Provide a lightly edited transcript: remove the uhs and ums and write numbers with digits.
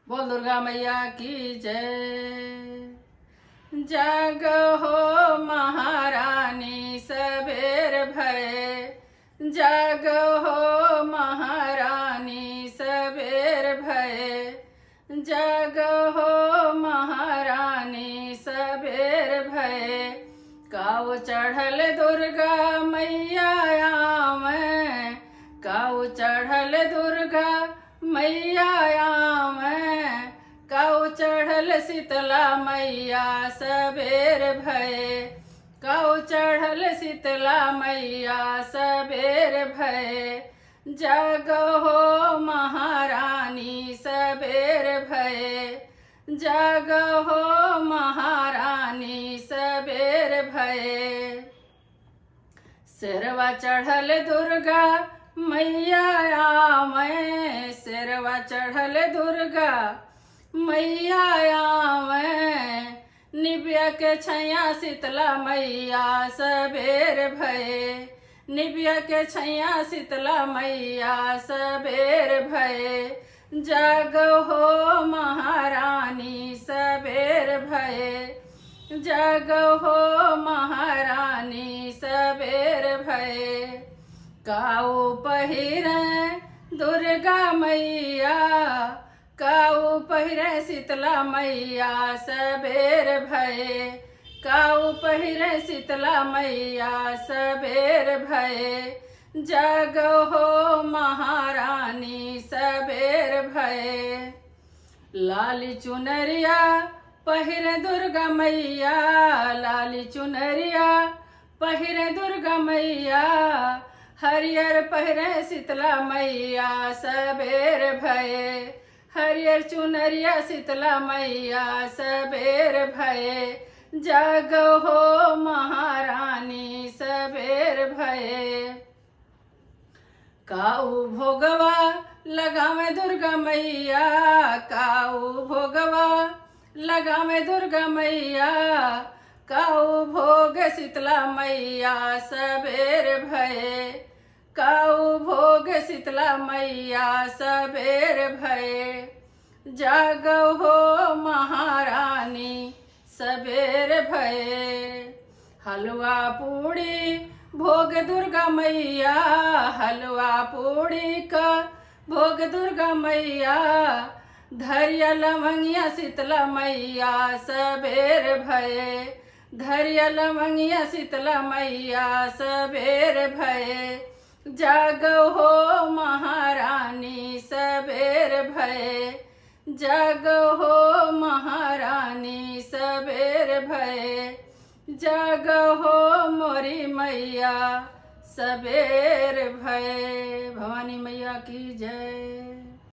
बोल दुर्गा मैया की जय। जागो हो महारानी सबेर भये, जागो हो महारानी सबेर भये, जागो हो महारानी सबेर भये। काऊ चढ़ल दुर्गा मैया आवे, काऊ चढ़ल दुर्गा मैया आवे, काऊ चढ़ल शीतला मैया सबेर भये, काऊ चढ़ल शीतला मैया सबेर भये। जागो हो महारानी सबेर भये, जागो हो महारानी सबेर भये। सिरवा चढ़ल दुर्गा मैया आवे, सिरवा चढ़ल दुर्गा मैया आवे, निबिया के छैया शीतला मैया सबेर भये, निबिया के छैया शीतला मैया सबेर भये। जागो हो महारानी सबेर भये, जागो हो महारानी सबेर भये। काऊ पहिरे दुर्गा मैया, काऊ पहिरे शीतला मैया सबेर भये, काऊ पहिरे शीतला मैया सबेर भये। जागो हो महारानी सबेर भये। लाली चुनरिया पहिरे दुर्गा मैया, लाली चुनरिया पहिरे दुर्गा मैया, हरियर पहिरे शीतला मैया सबेर भये, हरियर चुनरिया शीतला मैया सबेर भये। जागो हो महारानी सबेर भये। काऊ भोगवा लगावे दुर्गा मैया, काऊ भोगवा लगावे दुर्गा मैया, काऊ भोग शीतला मैया सबेर भये, काऊ भोग शीतला मैया सबेर भये। जागो हो महारानी सबेर भये। हलवा पूड़ी भोग दुर्गा मैया, हलवा पूड़ी का भोग दुर्गा मैया, धरिया लवंगिया शीतला मैया सबेर भये, धरिया लवंगिया शीतला मैया सबेर भये। जागो हो महारानी सबेर भये, जागो हो महारानी सबेर भये। जागो हो मोरी मैया सबेर भये। भवानी मैया की जय।